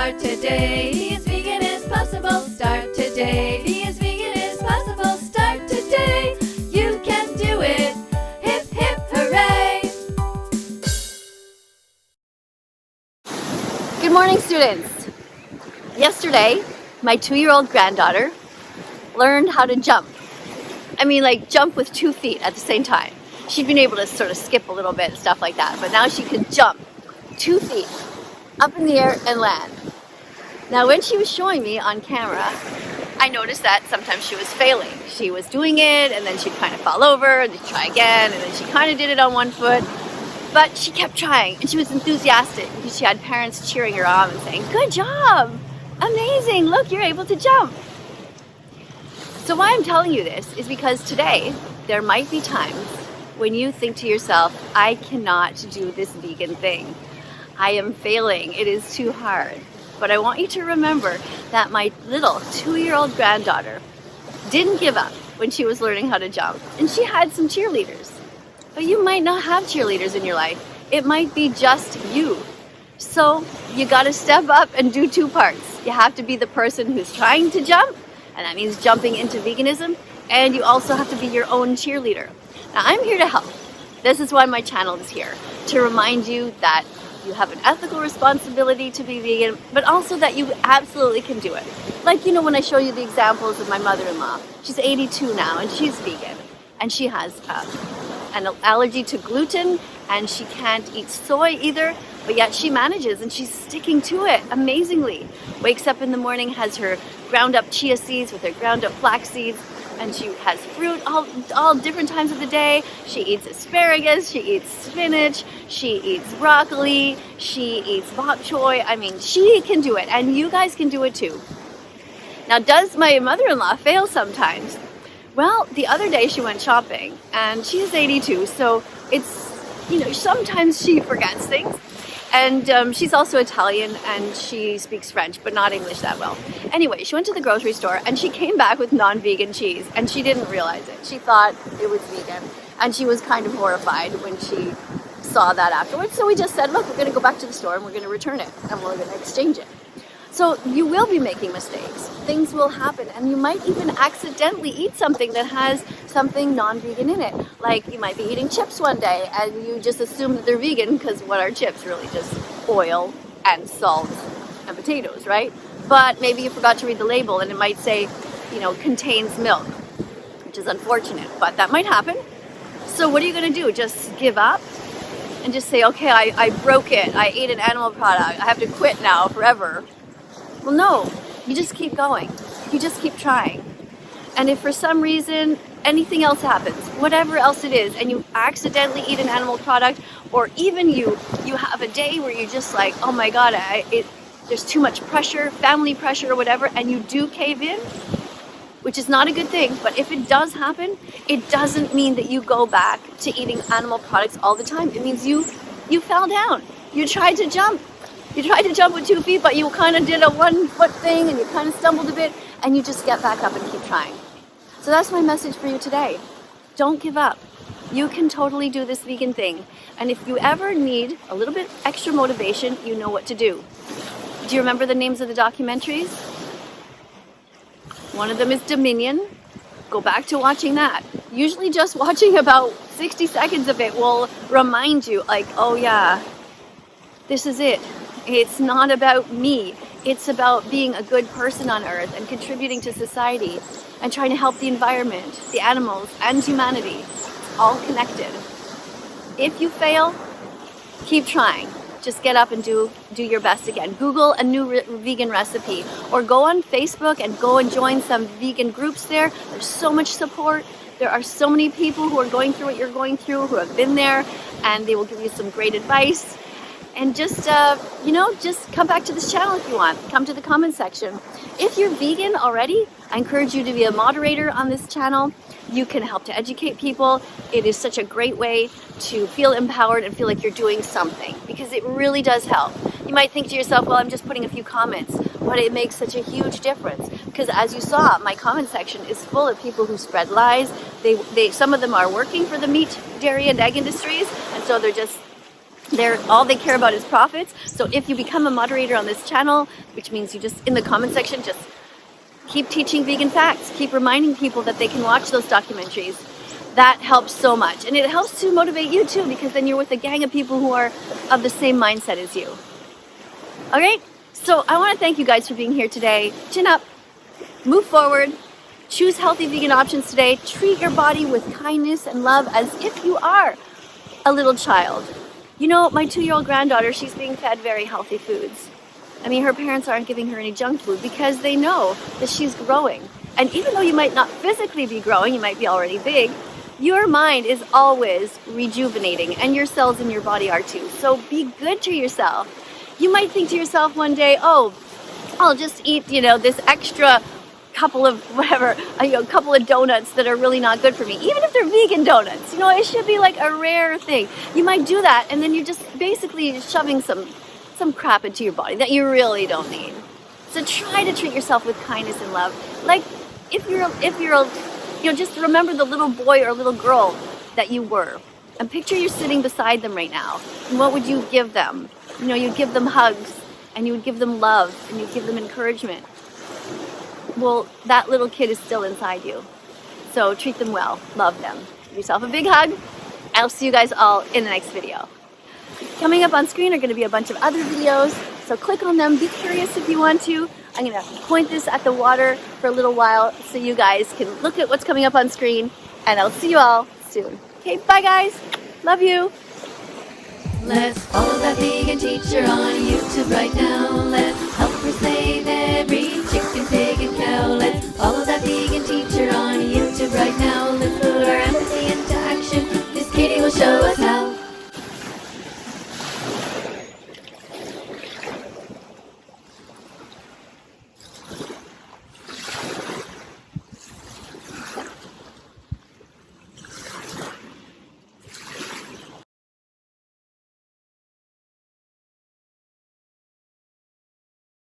Start today. Be as vegan as possible. Start today. Be as vegan as possible. Start today. You can do it. Hip, hip, hooray. Good morning, students. Yesterday, my 2-year-old granddaughter learned how to jump. I mean, like jump with 2 feet at the same time. She'd been able to sort of skip a little bit and stuff like that, but now she could jump 2 feet up in the air and land. Now, when she was showing me on camera, I noticed that sometimes she was failing. She was doing it, and then she'd kind of fall over, and she'd try again, and then she kind of did it on 1 foot. But she kept trying, and she was enthusiastic because she had parents cheering her on and saying, "Good job! Amazing! Look, you're able to jump!" So why I'm telling you this is because today, there might be times when you think to yourself, I cannot do this vegan thing. I am failing. It is too hard. But I want you to remember that my little 2-year-old granddaughter didn't give up when she was learning how to jump. And she had some cheerleaders. But you might not have cheerleaders in your life. It might be just you. So you got to step up and do 2 parts. You have to be the person who's trying to jump, and that means jumping into veganism. And you also have to be your own cheerleader. Now, I'm here to help. This is why my channel is here, to remind you that you have an ethical responsibility to be vegan, but also that you absolutely can do it. Like, you know, when I show you the examples of my mother-in-law, she's 82 now and she's vegan, and she has an allergy to gluten, and she can't eat soy either, but yet she manages and she's sticking to it amazingly. Wakes up in the morning, has her ground up chia seeds with her ground up flax seeds, and she has fruit all different times of the day. She eats asparagus, she eats spinach, she eats broccoli, she eats bok choy. I mean, she can do it, and you guys can do it too. Now, does my mother-in-law fail sometimes? Well, the other day she went shopping, and she's 82, so it's, you know, sometimes she forgets things. And she's also Italian, and she speaks French, but not English that well. Anyway, she went to the grocery store, and she came back with non-vegan cheese, and she didn't realize it. She thought it was vegan, and she was kind of horrified when she saw that afterwards. So we just said, look, we're going to go back to the store, and we're going to return it, and we're going to exchange it. So you will be making mistakes. Things will happen, and you might even accidentally eat something that has something non-vegan in it. Like you might be eating chips one day, and you just assume that they're vegan because what are chips? Really just oil and salt and potatoes, right? But maybe you forgot to read the label, and it might say, you know, contains milk, which is unfortunate, but that might happen. So what are you going to do? Just give up? And just say, okay, I broke it. I ate an animal product. I have to quit now forever. Well, no, you just keep going. You just keep trying. And if for some reason anything else happens, whatever else it is, and you accidentally eat an animal product, or even you have a day where you're just like, oh my God, there's too much pressure, family pressure or whatever, and you do cave in, which is not a good thing. But if it does happen, it doesn't mean that you go back to eating animal products all the time. It means you fell down. You tried to jump. You tried to jump with 2 feet, but you kind of did a 1 foot thing, and you kind of stumbled a bit, and you just get back up and keep trying. So that's my message for you today. Don't give up. You can totally do this vegan thing. And if you ever need a little bit extra motivation, you know what to do. Do you remember the names of the documentaries? One of them is Dominion. Go back to watching that. Usually just watching about 60 seconds of it will remind you, like, oh yeah, this is it. It's not about me. It's about being a good person on Earth and contributing to society and trying to help the environment, the animals, and humanity. It's all connected. If you fail, keep trying. Just get up and do your best again. Google a new vegan recipe, or go on Facebook and go and join some vegan groups there. There's so much support. There are so many people who are going through what you're going through, who have been there, and they will give you some great advice. And just, just come back to this channel if you want. Come to the comment section. If you're vegan already, I encourage you to be a moderator on this channel. You can help to educate people. It is such a great way to feel empowered and feel like you're doing something, because it really does help. You might think to yourself, well, I'm just putting a few comments, but it makes such a huge difference, because as you saw, my comment section is full of people who spread lies. Some of them are working for the meat, dairy, and egg industries, and so they're just All they care about is profits. So if you become a moderator on this channel, which means you just, in the comment section, just keep teaching vegan facts, keep reminding people that they can watch those documentaries. That helps so much. And it helps to motivate you too, because then you're with a gang of people who are of the same mindset as you. All right? So I want to thank you guys for being here today. Chin up, move forward, choose healthy vegan options today. Treat your body with kindness and love as if you are a little child. You know, my 2-year-old granddaughter, she's being fed very healthy foods. I mean, her parents aren't giving her any junk food because they know that she's growing. And even though you might not physically be growing, you might be already big, your mind is always rejuvenating, and your cells in your body are too. So be good to yourself. You might think to yourself one day, oh, I'll just eat, this extra couple of couple of donuts that are really not good for me, even if they're vegan donuts. It should be like a rare thing. You might do that, and then you're just basically shoving some crap into your body that you really don't need. So try to treat yourself with kindness and love. Like if you're just remember the little boy or little girl that you were, and picture you're sitting beside them right now. And what would you give them? You'd give them hugs, and you would give them love, and you'd give them encouragement. Well, that little kid is still inside you. So treat them well, love them. Give yourself a big hug. I'll see you guys all in the next video. Coming up on screen are going to be a bunch of other videos, so click on them. Be curious if you want to. I'm going to point this at the water for a little while so you guys can look at what's coming up on screen, and I'll see you all soon. Okay, bye guys. Love you. Let's follow that vegan teacher on YouTube right now. Let's help her save every chicken, pig, and cow. Let's follow that vegan teacher on YouTube right now. Let's put our empathy into action. Miss KADIE will show us how.